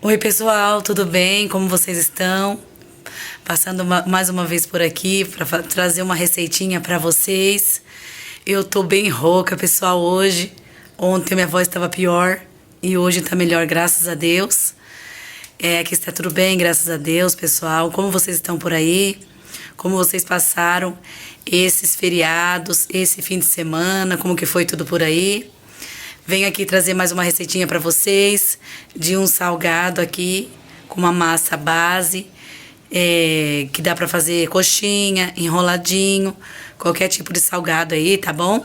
Oi, pessoal, tudo bem? Como vocês estão? Passando mais uma vez por aqui para trazer uma receitinha para vocês. Eu tô bem rouca, pessoal, hoje. Ontem minha voz estava pior e hoje tá melhor, graças a Deus. Aqui está tudo bem, graças a Deus, pessoal. Como vocês estão por aí? Como vocês passaram esses feriados, esse fim de semana? Como que foi tudo por aí? Venho aqui trazer mais uma receitinha para vocês de um salgado aqui com uma massa base, que dá para fazer coxinha, enroladinho, qualquer tipo de salgado aí, tá bom?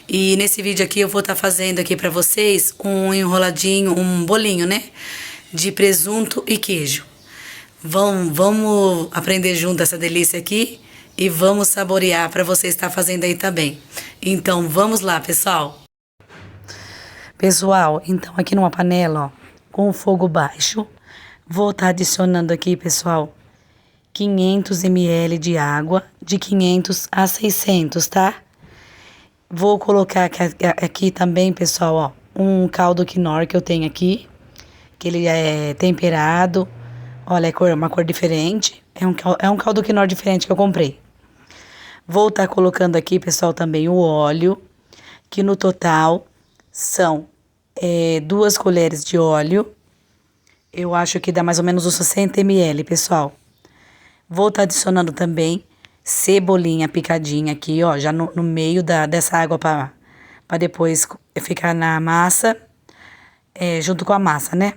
E nesse vídeo aqui eu vou estar fazendo aqui para vocês um enroladinho, um bolinho, né? De presunto e queijo. Vamos aprender junto essa delícia aqui e vamos saborear para você estar fazendo aí também. Então vamos lá, pessoal. Pessoal, então aqui numa panela, ó, com o fogo baixo, vou estar adicionando aqui, pessoal, 500 ml de água, de 500 a 600, tá? Vou colocar aqui também, pessoal, ó, um caldo quinor que eu tenho aqui, que ele é temperado, olha, é uma cor diferente, é um caldo quinor diferente que eu comprei. Vou estar colocando aqui, pessoal, também o óleo, que no total são 2 colheres de óleo. Eu acho que dá mais ou menos uns 60 ml, pessoal. Vou estar adicionando também cebolinha picadinha aqui, ó, já no meio dessa água para depois ficar na massa, junto com a massa, né?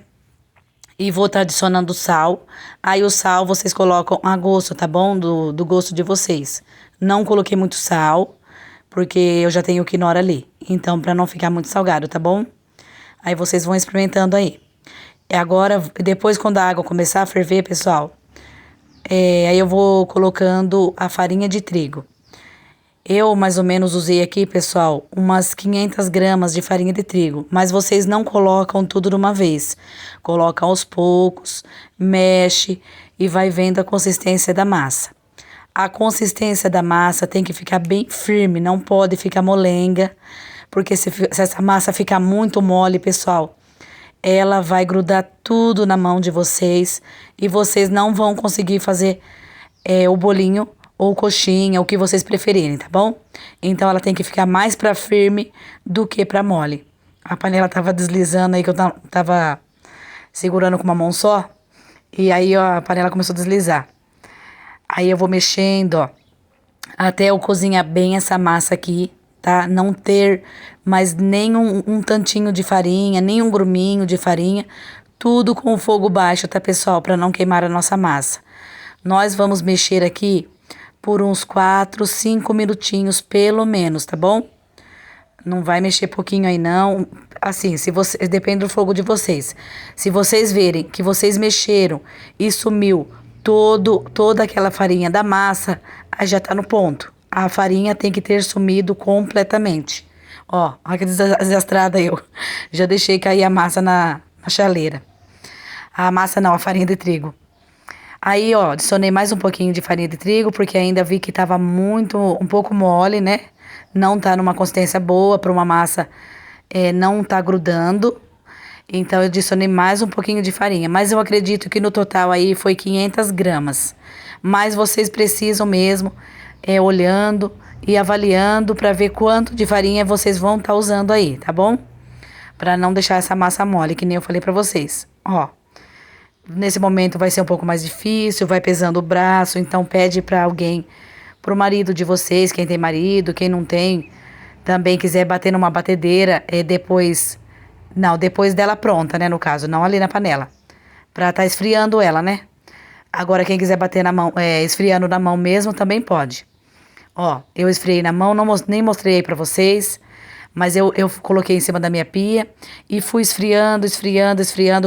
E vou estar adicionando sal. Aí o sal vocês colocam a gosto, tá bom? Do gosto de vocês. Não coloquei muito sal, porque eu já tenho o quinoa ali. Então, para não ficar muito salgado, tá bom? Aí vocês vão experimentando aí. Agora, depois quando a água começar a ferver, pessoal, aí eu vou colocando a farinha de trigo. Eu mais ou menos usei aqui, pessoal, umas 500 gramas de farinha de trigo. Mas vocês não colocam tudo de uma vez. Coloca aos poucos, mexe e vai vendo a consistência da massa. A consistência da massa tem que ficar bem firme, não pode ficar molenga. Porque se essa massa ficar muito mole, pessoal, ela vai grudar tudo na mão de vocês e vocês não vão conseguir fazer o bolinho ou coxinha, o que vocês preferirem, tá bom? Então ela tem que ficar mais para firme do que para mole. A panela tava deslizando aí, que eu tava segurando com uma mão só, e aí ó, a panela começou a deslizar. Aí eu vou mexendo, ó, até eu cozinhar bem essa massa aqui, tá? Não ter mais nem um tantinho de farinha, nem um gruminho de farinha. Tudo com o fogo baixo, tá, pessoal? Para não queimar a nossa massa. Nós vamos mexer aqui por uns 4, 5 minutinhos, pelo menos, tá bom? Não vai mexer pouquinho aí, não. Assim, depende do fogo de vocês. Se vocês verem que vocês mexeram e sumiu toda aquela farinha da massa, aí já tá no ponto. A farinha tem que ter sumido completamente. Ó, olha que desastrada eu. Já deixei cair a massa na chaleira. A massa não, a farinha de trigo. Aí, ó, adicionei mais um pouquinho de farinha de trigo, porque ainda vi que tava um pouco mole, né? Não tá numa consistência boa para uma massa não tá grudando. Então, eu adicionei mais um pouquinho de farinha. Mas eu acredito que no total aí foi 500 gramas. Mas vocês precisam mesmo olhando e avaliando para ver quanto de farinha vocês vão estar usando aí, tá bom? Para não deixar essa massa mole, que nem eu falei para vocês. Ó, nesse momento vai ser um pouco mais difícil, vai pesando o braço, então pede para alguém, pro marido de vocês, quem tem marido, quem não tem, também quiser bater numa batedeira, depois dela pronta, né, no caso, não ali na panela, para estar esfriando ela, né? Agora quem quiser bater na mão, esfriando na mão mesmo, também pode. Ó, eu esfriei na mão, nem mostrei aí pra vocês, mas eu coloquei em cima da minha pia e fui esfriando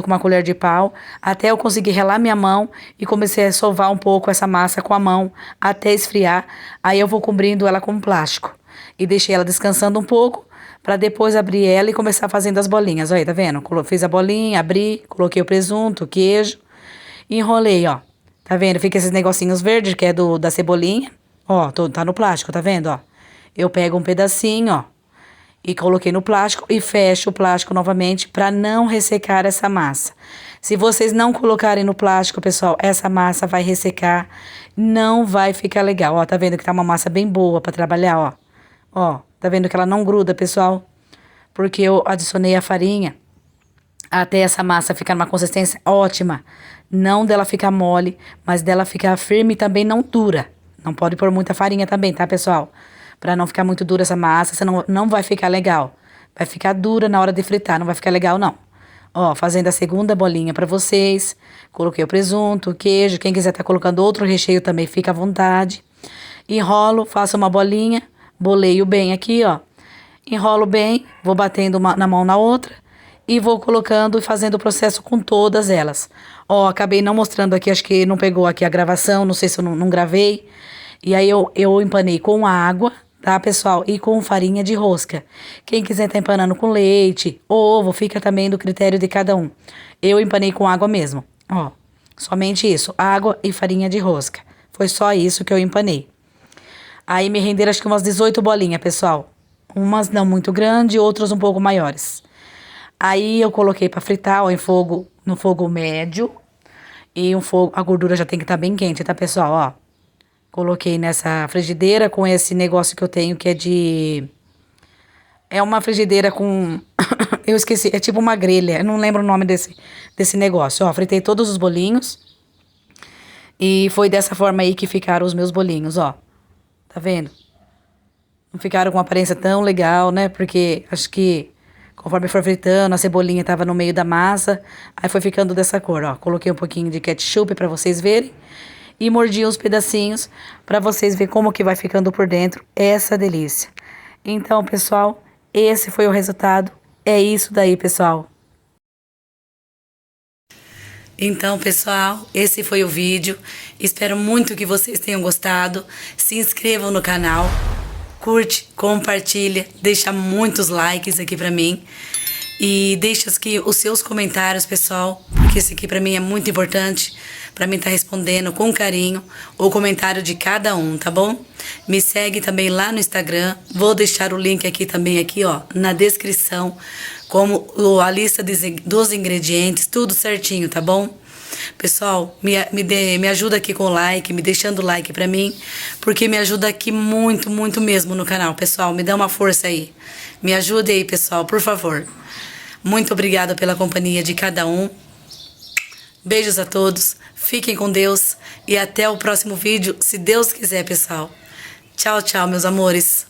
com uma colher de pau, até eu conseguir relar minha mão e comecei a sovar um pouco essa massa com a mão até esfriar. Aí eu vou cobrindo ela com plástico e deixei ela descansando um pouco para depois abrir ela e começar fazendo as bolinhas. Olha aí, tá vendo? Fiz a bolinha, abri, coloquei o presunto, o queijo, enrolei, ó. Tá vendo? Fica esses negocinhos verdes que é da cebolinha. Ó, tá no plástico, tá vendo, ó? Eu pego um pedacinho, ó, E coloquei no plástico e fecho o plástico novamente para não ressecar essa massa. Se vocês não colocarem no plástico, pessoal, essa massa vai ressecar, não vai ficar legal. Ó, tá vendo que tá uma massa bem boa para trabalhar, ó. Ó, tá vendo que ela não gruda, pessoal? Porque eu adicionei a farinha até essa massa ficar numa consistência ótima. Não dela ficar mole, mas dela ficar firme e também não dura. Não pode pôr muita farinha também, tá, pessoal? Pra não ficar muito dura essa massa, senão não vai ficar legal. Vai ficar dura na hora de fritar, não vai ficar legal, não. Ó, fazendo a segunda bolinha pra vocês. Coloquei o presunto, o queijo. Quem quiser tá colocando outro recheio também, fica à vontade. Enrolo, faço uma bolinha. Boleio bem aqui, ó. Enrolo bem, vou batendo uma na mão na outra. E vou colocando e fazendo o processo com todas elas. Ó, acabei não mostrando aqui, acho que não pegou aqui a gravação, não sei se eu não gravei. E aí eu empanei com água, tá, pessoal? E com farinha de rosca. Quem quiser tá empanando com leite, ovo, fica também do critério de cada um. Eu empanei com água mesmo, ó. Somente isso, água e farinha de rosca. Foi só isso que eu empanei. Aí me renderam acho que umas 18 bolinhas, pessoal. Umas não muito grandes, outras um pouco maiores. Aí eu coloquei pra fritar, ó, no fogo médio. E a gordura já tem que estar bem quente, tá, pessoal? Ó, coloquei nessa frigideira com esse negócio que eu tenho que é de... É uma frigideira com... Eu esqueci, é tipo uma grelha, eu não lembro o nome desse negócio. Ó, fritei todos os bolinhos. E foi dessa forma aí que ficaram os meus bolinhos, ó. Tá vendo? Não ficaram com uma aparência tão legal, né? Porque acho que... Conforme for fritando, a cebolinha tava no meio da massa. Aí foi ficando dessa cor, ó. Coloquei um pouquinho de ketchup pra vocês verem. E mordi uns pedacinhos pra vocês verem como que vai ficando por dentro essa delícia. Então, pessoal, esse foi o resultado. É isso daí, pessoal. Então, pessoal, esse foi o vídeo. Espero muito que vocês tenham gostado. Se inscrevam no canal. Curte, compartilha, deixa muitos likes aqui pra mim. E deixa aqui os seus comentários, pessoal, porque esse aqui pra mim é muito importante. Pra mim tá respondendo com carinho o comentário de cada um, tá bom? Me segue também lá no Instagram. Vou deixar o link aqui também, aqui, ó, na descrição. Como a lista dos ingredientes, tudo certinho, tá bom? Pessoal, me ajuda aqui com o like, me deixando o like pra mim, porque me ajuda aqui muito, muito mesmo no canal, pessoal. Me dá uma força aí. Me ajude aí, pessoal, por favor. Muito obrigada pela companhia de cada um. Beijos a todos, fiquem com Deus e até o próximo vídeo, se Deus quiser, pessoal. Tchau, tchau, meus amores.